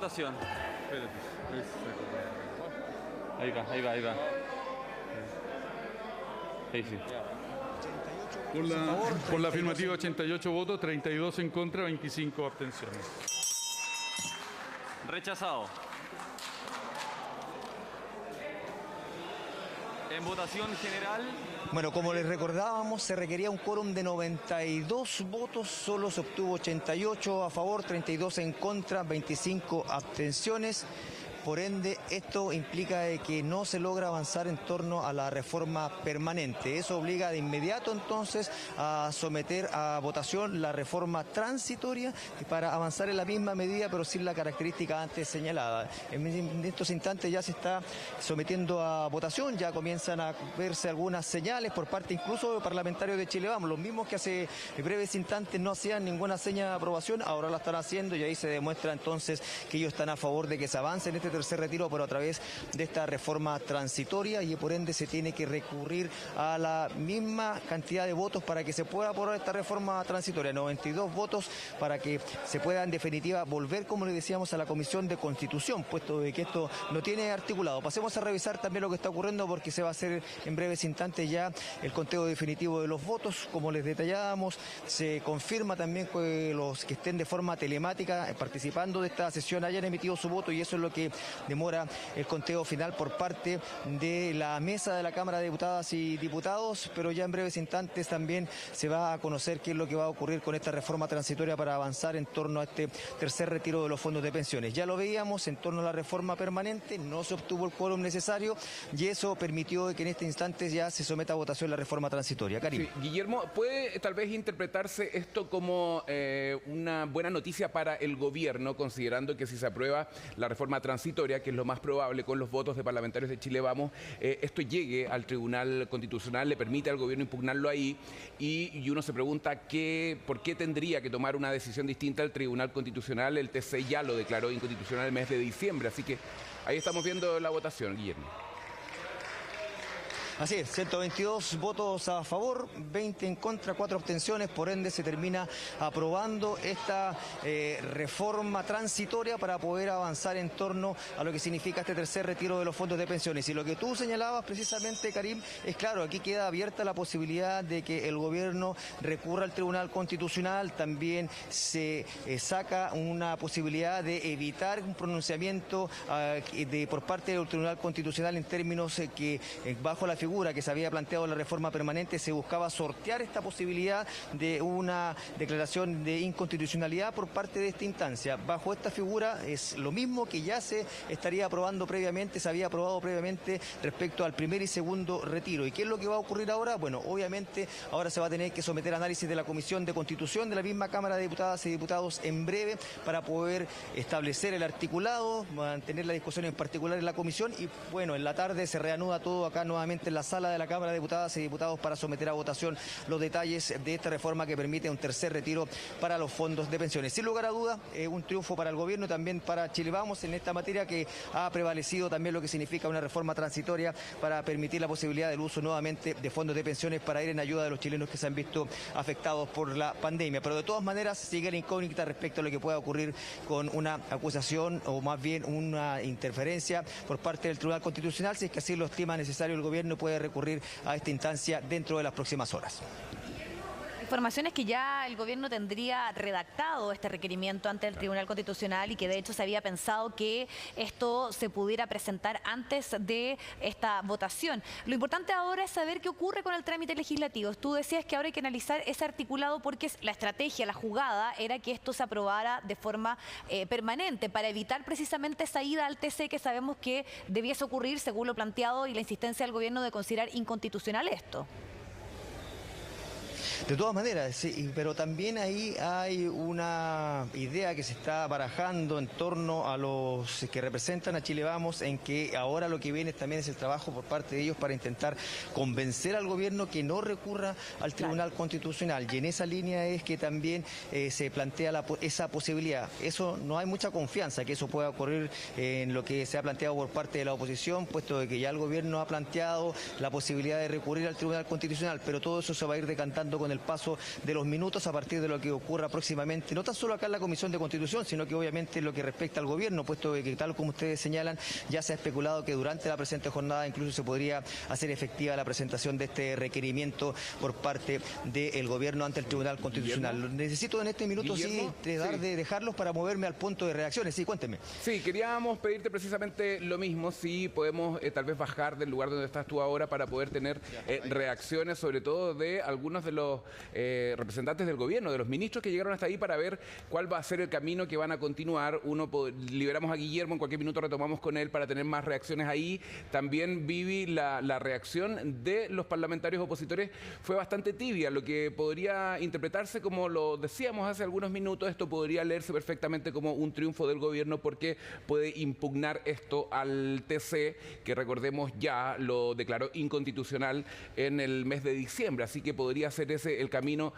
votación. Ahí va. Ahí sí. Por la afirmativa 88 votos, 32 en contra, 25 abstenciones. Rechazado. En votación general. Bueno, como les recordábamos, se requería un quórum de 92 votos, solo se obtuvo 88 a favor, 32 en contra, 25 abstenciones. Por ende, esto implica que no se logra avanzar en torno a la reforma permanente. Eso obliga de inmediato entonces a someter a votación la reforma transitoria para avanzar en la misma medida, pero sin la característica antes señalada. En estos instantes ya se está sometiendo a votación, ya comienzan a verse algunas señales por parte incluso de parlamentarios de Chile Vamos, los mismos que hace breves instantes no hacían ninguna seña de aprobación, ahora la están haciendo y ahí se demuestra entonces que ellos están a favor de que se avance en este tercer retiro, pero a través de esta reforma transitoria, y por ende se tiene que recurrir a la misma cantidad de votos para que se pueda aprobar esta reforma transitoria, 92 votos para que se pueda en definitiva volver, como le decíamos, a la Comisión de Constitución, puesto de que esto no tiene articulado. Pasemos a revisar también lo que está ocurriendo, porque se va a hacer en breves instantes ya el conteo definitivo de los votos. Como les detallábamos, se confirma también que los que estén de forma telemática participando de esta sesión hayan emitido su voto, y eso es lo que demora el conteo final por parte de la mesa de la Cámara de Diputadas y Diputados, pero ya en breves instantes también se va a conocer qué es lo que va a ocurrir con esta reforma transitoria para avanzar en torno a este tercer retiro de los fondos de pensiones. Ya lo veíamos, en torno a la reforma permanente no se obtuvo el quórum necesario y eso permitió que en este instante ya se someta a votación la reforma transitoria. Karim. Sí, Guillermo, ¿puede tal vez interpretarse esto como una buena noticia para el gobierno, considerando que si se aprueba la reforma transitoria, que es lo más probable con los votos de parlamentarios de Chile Vamos, esto llegue al Tribunal Constitucional, le permite al gobierno impugnarlo ahí, y uno se pregunta por qué tendría que tomar una decisión distinta el Tribunal Constitucional? El TC ya lo declaró inconstitucional el mes de diciembre, así que ahí estamos viendo la votación, Guillermo. Así es, 122 votos a favor, 20 en contra, 4 abstenciones, por ende se termina aprobando esta reforma transitoria para poder avanzar en torno a lo que significa este tercer retiro de los fondos de pensiones. Y lo que tú señalabas precisamente, Karim, es claro, aquí queda abierta la posibilidad de que el gobierno recurra al Tribunal Constitucional, también se saca una posibilidad de evitar un pronunciamiento por parte del Tribunal Constitucional en términos que bajo la figura que se había planteado en la reforma permanente se buscaba sortear esta posibilidad de una declaración de inconstitucionalidad por parte de esta instancia. Bajo esta figura es lo mismo que ya se estaría aprobando previamente, se había aprobado previamente respecto al primer y segundo retiro. ¿Y qué es lo que va a ocurrir ahora? Bueno, obviamente ahora se va a tener que someter a análisis de la Comisión de Constitución de la misma Cámara de Diputadas y Diputados en breve para poder establecer el articulado, mantener la discusión en particular en la comisión, y bueno, en la tarde se reanuda todo acá nuevamente en la sala de la Cámara de Diputadas y Diputados para someter a votación los detalles de esta reforma que permite un tercer retiro para los fondos de pensiones. Sin lugar a duda, un triunfo para el gobierno y también para Chile Vamos en esta materia, que ha prevalecido también lo que significa una reforma transitoria para permitir la posibilidad del uso nuevamente de fondos de pensiones para ir en ayuda de los chilenos que se han visto afectados por la pandemia. Pero de todas maneras sigue la incógnita respecto a lo que pueda ocurrir con una acusación o más bien una interferencia por parte del Tribunal Constitucional. Si es que así lo estima necesario el gobierno, puede recurrir a esta instancia dentro de las próximas horas. Información es que ya el gobierno tendría redactado este requerimiento ante el Tribunal Constitucional y que de hecho se había pensado que esto se pudiera presentar antes de esta votación. Lo importante ahora es saber qué ocurre con el trámite legislativo. Tú decías que ahora hay que analizar ese articulado porque la estrategia, la jugada, era que esto se aprobara de forma permanente para evitar precisamente esa ida al TC que sabemos que debiese ocurrir según lo planteado y la insistencia del gobierno de considerar inconstitucional esto. De todas maneras, sí, pero también ahí hay una idea que se está barajando en torno a los que representan a Chile Vamos, en que ahora lo que viene también es el trabajo por parte de ellos para intentar convencer al gobierno que no recurra al Tribunal Constitucional. Y en esa línea es que también se plantea esa posibilidad. Eso no hay mucha confianza que eso pueda ocurrir en lo que se ha planteado por parte de la oposición, puesto de que ya el gobierno ha planteado la posibilidad de recurrir al Tribunal Constitucional, pero todo eso se va a ir decantando avanzando con el paso de los minutos a partir de lo que ocurra próximamente, no tan solo acá en la Comisión de Constitución, sino que obviamente en lo que respecta al gobierno, puesto que tal como ustedes señalan, ya se ha especulado que durante la presente jornada incluso se podría hacer efectiva la presentación de este requerimiento por parte del gobierno ante el Tribunal Constitucional. Guillermo. Necesito en este minuto dejarlos para moverme al punto de reacciones. Sí, cuénteme. Sí, queríamos pedirte precisamente lo mismo, si podemos tal vez bajar del lugar donde estás tú ahora para poder tener reacciones, sobre todo de algunos de los representantes del gobierno, de los ministros que llegaron hasta ahí, para ver cuál va a ser el camino que van a continuar. Liberamos a Guillermo, en cualquier minuto retomamos con él para tener más reacciones ahí. También, Vivi, la reacción de los parlamentarios opositores fue bastante tibia, lo que podría interpretarse como lo decíamos hace algunos minutos. Esto podría leerse perfectamente como un triunfo del gobierno porque puede impugnar esto al TC, que recordemos ya lo declaró inconstitucional en el mes de diciembre, así que podría ser ese el camino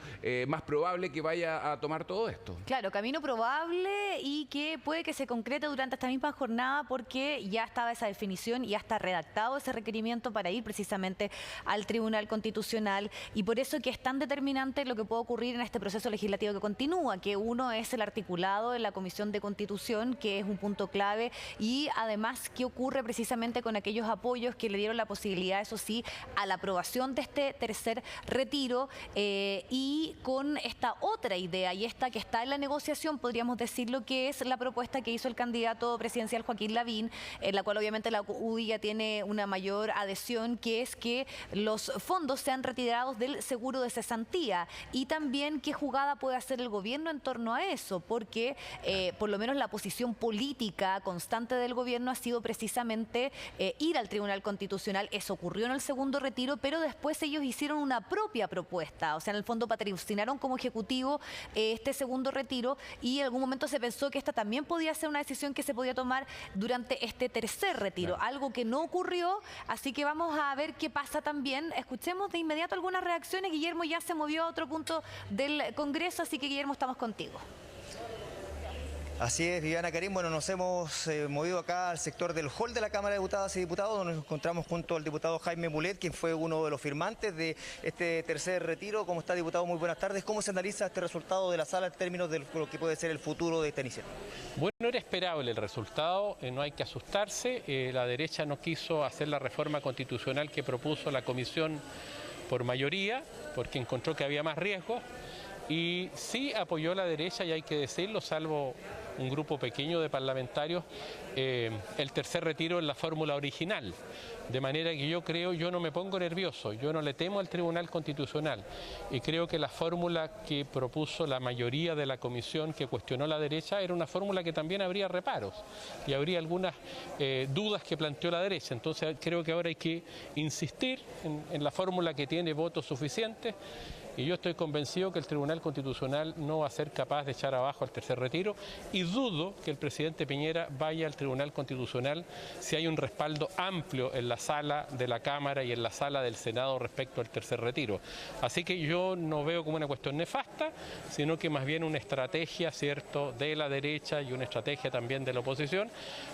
más probable que vaya a tomar todo esto. Claro, camino probable y que puede que se concrete durante esta misma jornada porque ya estaba esa definición y ya está redactado ese requerimiento para ir precisamente al Tribunal Constitucional, y por eso que es tan determinante lo que puede ocurrir en este proceso legislativo que continúa, que uno es el articulado en la Comisión de Constitución, que es un punto clave, y además qué ocurre precisamente con aquellos apoyos que le dieron la posibilidad, eso sí, a la aprobación de este tercer retiro, y con esta otra idea, y esta que está en la negociación, podríamos decirlo, que es la propuesta que hizo el candidato presidencial Joaquín Lavín, en la cual obviamente la UDI ya tiene una mayor adhesión, que es que los fondos sean retirados del seguro de cesantía, y también qué jugada puede hacer el gobierno en torno a eso, porque por lo menos la posición política constante del gobierno ha sido precisamente ir al Tribunal Constitucional. Eso ocurrió en el segundo retiro, pero después ellos hicieron una propia propuesta, o sea, en el fondo patrocinaron como ejecutivo este segundo retiro, y en algún momento se pensó que esta también podía ser una decisión que se podía tomar durante este tercer retiro, algo que no ocurrió, así que vamos a ver qué pasa también. Escuchemos de inmediato algunas reacciones. Guillermo ya se movió a otro punto del Congreso, así que Guillermo, estamos contigo. Así es, Viviana Karim. Bueno, nos hemos movido acá al sector del hall de la Cámara de Diputadas y Diputados, donde nos encontramos junto al diputado Jaime Mulet, quien fue uno de los firmantes de este tercer retiro. ¿Cómo está, diputado? Muy buenas tardes. ¿Cómo se analiza este resultado de la sala en términos de lo que puede ser el futuro de esta iniciativa? Bueno, era esperable el resultado, no hay que asustarse. La derecha no quiso hacer la reforma constitucional que propuso la comisión por mayoría, porque encontró que había más riesgos. Y sí apoyó la derecha, y hay que decirlo, salvo un grupo pequeño de parlamentarios, el tercer retiro en la fórmula original. De manera que yo no me pongo nervioso, yo no le temo al Tribunal Constitucional, y creo que la fórmula que propuso la mayoría de la comisión que cuestionó la derecha era una fórmula que también habría reparos y habría algunas dudas que planteó la derecha. Entonces creo que ahora hay que insistir en la fórmula que tiene votos suficientes. Y yo estoy convencido que el Tribunal Constitucional no va a ser capaz de echar abajo el tercer retiro, y dudo que el presidente Piñera vaya al Tribunal Constitucional si hay un respaldo amplio en la sala de la Cámara y en la sala del Senado respecto al tercer retiro. Así que yo no veo como una cuestión nefasta, sino que más bien una estrategia, ¿cierto?, de la derecha y una estrategia también de la oposición,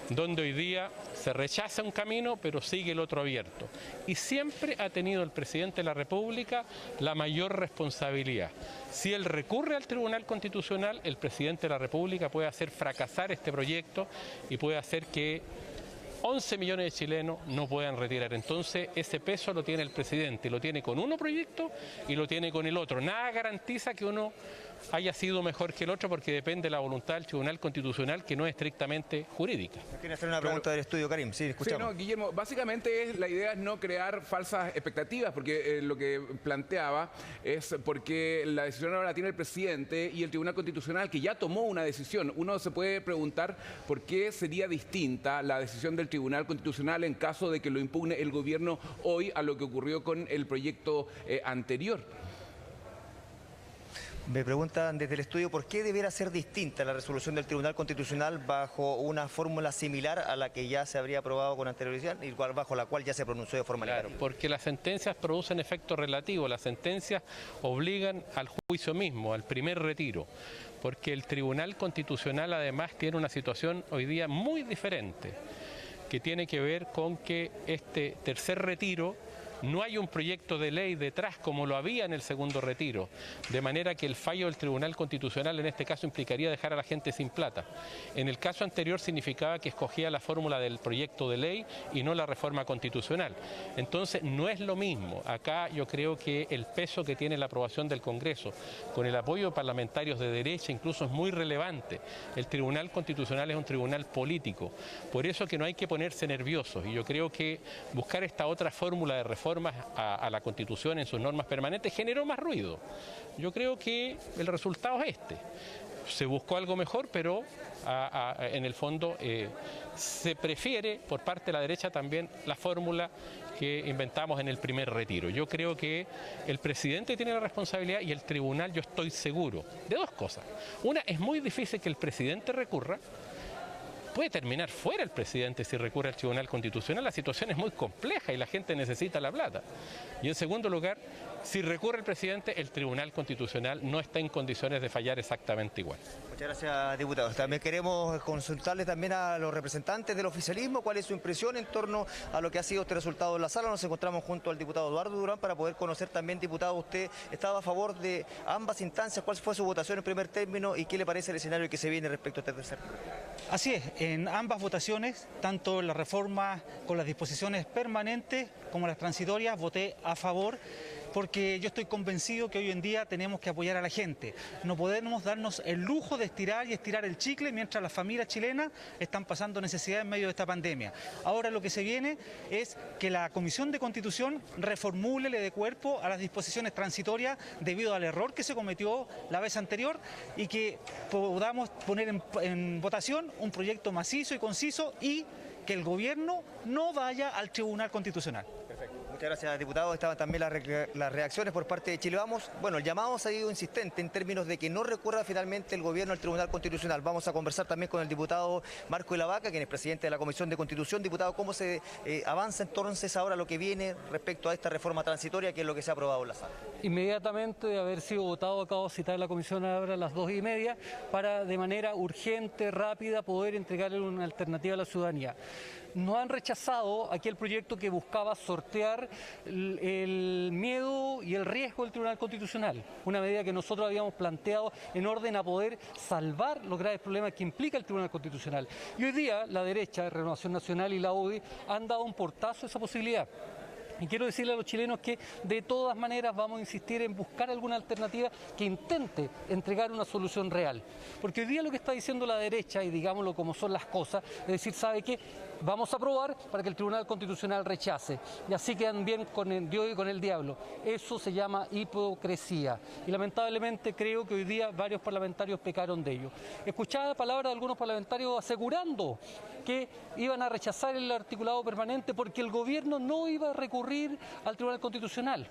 donde hoy día se rechaza un camino pero sigue el otro abierto. Y siempre ha tenido el presidente de la República la mayor responsabilidad. Si él recurre al Tribunal Constitucional, el presidente de la República puede hacer fracasar este proyecto y puede hacer que 11 millones de chilenos no puedan retirar. Entonces ese peso lo tiene el presidente, lo tiene con uno proyecto y lo tiene con el otro. Nada garantiza que uno haya sido mejor que el otro, porque depende de la voluntad del Tribunal Constitucional, que no es estrictamente jurídica. ¿Quiere hacer una pregunta del estudio, Karim? Sí, escuchamos. Sí, no, Guillermo, básicamente la idea es no crear falsas expectativas, porque lo que planteaba es porque la decisión ahora la tiene el presidente y el Tribunal Constitucional, que ya tomó una decisión. Uno se puede preguntar por qué sería distinta la decisión del Tribunal Constitucional en caso de que lo impugne el gobierno hoy a lo que ocurrió con el proyecto anterior. Me preguntan desde el estudio por qué debiera ser distinta la resolución del Tribunal Constitucional bajo una fórmula similar a la que ya se habría aprobado con anterioridad y bajo la cual ya se pronunció de forma negativa. Claro, porque las sentencias producen efecto relativo, las sentencias obligan al juicio mismo, al primer retiro, porque el Tribunal Constitucional además tiene una situación hoy día muy diferente, que tiene que ver con que este tercer retiro no hay un proyecto de ley detrás como lo había en el segundo retiro, de manera que el fallo del Tribunal Constitucional en este caso implicaría dejar a la gente sin plata. En el caso anterior significaba que escogía la fórmula del proyecto de ley y no la reforma constitucional. Entonces no es lo mismo. Acá yo creo que el peso que tiene la aprobación del Congreso, con el apoyo de parlamentarios de derecha incluso es muy relevante. El Tribunal Constitucional es un tribunal político, por eso que no hay que ponerse nerviosos, y yo creo que buscar esta otra fórmula de reformas a la Constitución en sus normas permanentes generó más ruido. Yo creo que el resultado es este. Se buscó algo mejor, pero en el fondo se prefiere por parte de la derecha también la fórmula que inventamos en el primer retiro. Yo creo que el presidente tiene la responsabilidad y el tribunal, yo estoy seguro de dos cosas. Una, es muy difícil que el presidente recurra. Puede terminar fuera el presidente si recurre al Tribunal Constitucional. La situación es muy compleja y la gente necesita la plata. Y en segundo lugar, si recurre el presidente, el Tribunal Constitucional no está en condiciones de fallar exactamente igual. Muchas gracias, diputados. También queremos consultarle también a los representantes del oficialismo cuál es su impresión en torno a lo que ha sido este resultado en la sala. Nos encontramos junto al diputado Eduardo Durán para poder conocer también, diputado, usted estaba a favor de ambas instancias. ¿Cuál fue su votación en primer término y qué le parece el escenario que se viene respecto a este tercer? Así es, en ambas votaciones, tanto la reforma con las disposiciones permanentes como las transitorias, voté a favor, porque yo estoy convencido que hoy en día tenemos que apoyar a la gente. No podemos darnos el lujo de estirar y estirar el chicle mientras las familias chilenas están pasando necesidad en medio de esta pandemia. Ahora lo que se viene es que la Comisión de Constitución reformule, le dé cuerpo a las disposiciones transitorias debido al error que se cometió la vez anterior y que podamos poner en votación un proyecto macizo y conciso y que el gobierno no vaya al Tribunal Constitucional. Perfecto. Muchas gracias, diputado. Estaban también las reacciones por parte de Chile Vamos. Bueno, el llamado ha sido insistente en términos de que no recurra finalmente el gobierno al Tribunal Constitucional. Vamos a conversar también con el diputado Marco de la Vaca, quien es presidente de la Comisión de Constitución. Diputado, ¿cómo se avanza entonces ahora lo que viene respecto a esta reforma transitoria, que es lo que se ha aprobado en la sala? Inmediatamente de haber sido votado, acabo de citar a la comisión ahora a las 2:30 para de manera urgente, rápida, poder entregarle una alternativa a la ciudadanía. Nos han rechazado aquel proyecto que buscaba sortear el miedo y el riesgo del Tribunal Constitucional, una medida que nosotros habíamos planteado en orden a poder salvar los graves problemas que implica el Tribunal Constitucional. Y hoy día la derecha, Renovación Nacional y la UDI han dado un portazo a esa posibilidad. Y quiero decirle a los chilenos que de todas maneras vamos a insistir en buscar alguna alternativa que intente entregar una solución real. Porque hoy día lo que está diciendo la derecha, y digámoslo como son las cosas, es decir, ¿sabe qué? Vamos a aprobar para que el Tribunal Constitucional rechace. Y así quedan bien con Dios y con el diablo. Eso se llama hipocresía. Y lamentablemente creo que hoy día varios parlamentarios pecaron de ello. Escuchaba palabras de algunos parlamentarios asegurando que iban a rechazar el articulado permanente porque el gobierno no iba a recurrir al Tribunal Constitucional.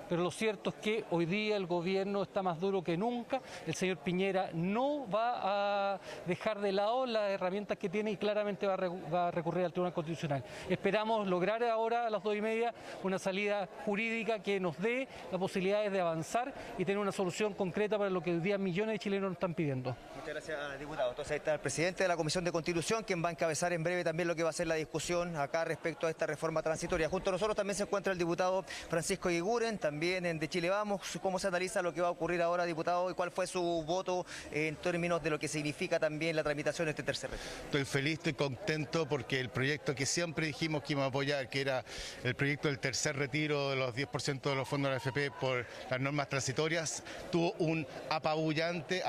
Pero lo cierto es que hoy día el gobierno está más duro que nunca. El señor Piñera no va a dejar de lado las herramientas que tiene y claramente va a recurrir al Tribunal Constitucional. Esperamos lograr ahora a las 2:30 una salida jurídica que nos dé las posibilidades de avanzar y tener una solución concreta para lo que hoy día millones de chilenos nos están pidiendo. Muchas gracias, diputado. Entonces ahí está el presidente de la Comisión de Constitución, quien va a encabezar en breve también lo que va a ser la discusión acá respecto a esta reforma transitoria. Junto a nosotros también se encuentra el diputado Francisco Eguiguren, también de Chile Vamos. ¿Cómo se analiza lo que va a ocurrir ahora, diputado, y cuál fue su voto en términos de lo que significa también la tramitación de este tercer retiro? Estoy feliz, estoy contento porque el proyecto que siempre dijimos que íbamos a apoyar, que era el proyecto del tercer retiro de los 10% de los fondos de la AFP por las normas transitorias, tuvo un apabullante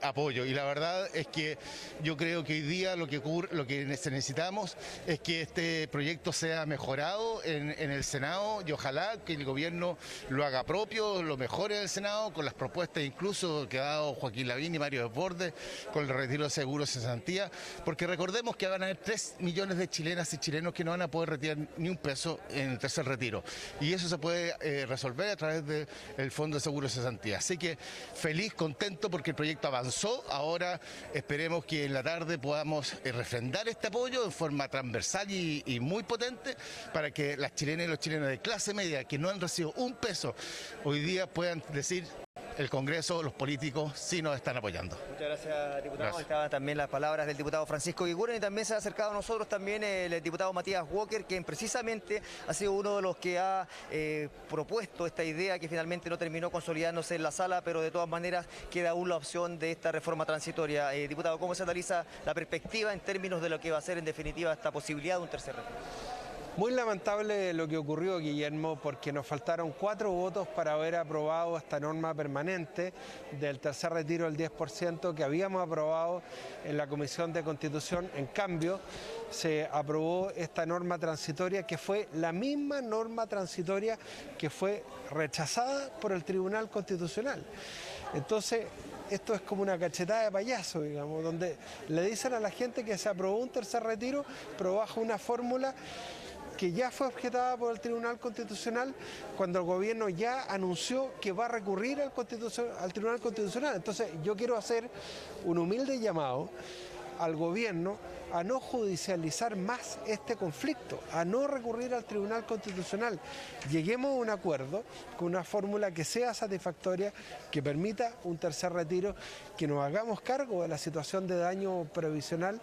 apoyo. Y la verdad es que yo creo que hoy día lo que necesitamos es que este proyecto sea mejorado en el Senado y ojalá que el gobierno lo haga propio, lo mejore en el Senado con las propuestas incluso que ha dado Joaquín Lavín y Mario Desbordes con el retiro de seguros de cesantía, porque recordemos que van a haber 3 millones de chilenas y chilenos que no van a poder retirar ni un peso en el tercer retiro y eso se puede resolver a través del Fondo de Seguros de Cesantía. Así que feliz, contento porque el proyecto avanzó. Ahora esperemos que en la tarde podamos refrendar este apoyo de forma transversal y muy potente para que las chilenas y los chilenos de clase media que no han recibido un peso hoy día puedan decir el Congreso, los políticos sí nos están apoyando. Muchas gracias, diputado. Gracias. Estaban también las palabras del diputado Francisco Guiguren y también se ha acercado a nosotros también el diputado Matías Walker, quien precisamente ha sido uno de los que ha propuesto esta idea que finalmente no terminó consolidándose en la sala, pero de todas maneras queda aún la opción de esta reforma transitoria. Diputado, ¿cómo se analiza la perspectiva en términos de lo que va a ser en definitiva esta posibilidad de un tercer referéndum? Muy lamentable lo que ocurrió, Guillermo, porque nos faltaron 4 votos para haber aprobado esta norma permanente del tercer retiro del 10% que habíamos aprobado en la Comisión de Constitución. En cambio, se aprobó esta norma transitoria, que fue la misma norma transitoria que fue rechazada por el Tribunal Constitucional. Entonces, esto es como una cachetada de payaso, digamos, donde le dicen a la gente que se aprobó un tercer retiro, pero bajo una fórmula que ya fue objetada por el Tribunal Constitucional cuando el gobierno ya anunció que va a recurrir al Tribunal Constitucional. Entonces yo quiero hacer un humilde llamado al gobierno a no judicializar más este conflicto, a no recurrir al Tribunal Constitucional. Lleguemos a un acuerdo con una fórmula que sea satisfactoria, que permita un tercer retiro, que nos hagamos cargo de la situación de daño previsional,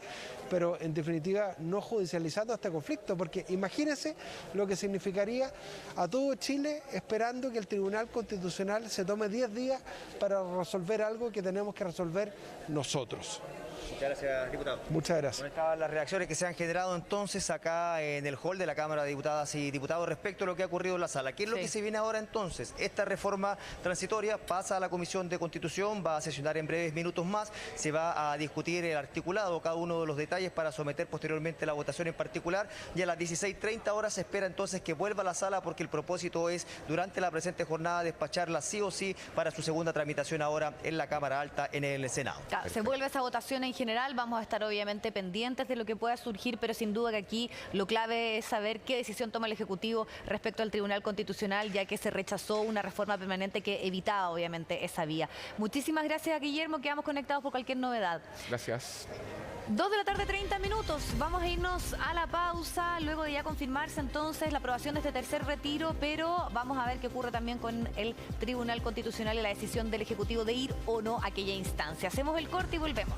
pero en definitiva no judicializando este conflicto, porque imagínense lo que significaría a todo Chile esperando que el Tribunal Constitucional se tome 10 días para resolver algo que tenemos que resolver nosotros. Muchas gracias, diputado. Muchas gracias. Bueno, estaban las reacciones que se han generado entonces acá en el hall de la Cámara de Diputadas y Diputados respecto a lo que ha ocurrido en la sala. ¿Qué es lo que se viene ahora entonces? Esta reforma transitoria pasa a la Comisión de Constitución, va a sesionar en breves minutos más, se va a discutir el articulado, cada uno de los detalles para someter posteriormente la votación en particular, y a las 16:30 horas se espera entonces que vuelva a la sala porque el propósito es durante la presente jornada despacharla sí o sí para su segunda tramitación ahora en la Cámara Alta en el Senado. Claro, se vuelve esa votación en general, vamos a estar obviamente pendientes de lo que pueda surgir, pero sin duda que aquí lo clave es saber qué decisión toma el Ejecutivo respecto al Tribunal Constitucional, ya que se rechazó una reforma permanente que evitaba obviamente esa vía. Muchísimas gracias, Guillermo, quedamos conectados por cualquier novedad. Gracias. 2 de la tarde, 30 minutos. Vamos a irnos a la pausa, luego de ya confirmarse entonces la aprobación de este tercer retiro, pero vamos a ver qué ocurre también con el Tribunal Constitucional y la decisión del Ejecutivo de ir o no a aquella instancia. Hacemos el corte y volvemos.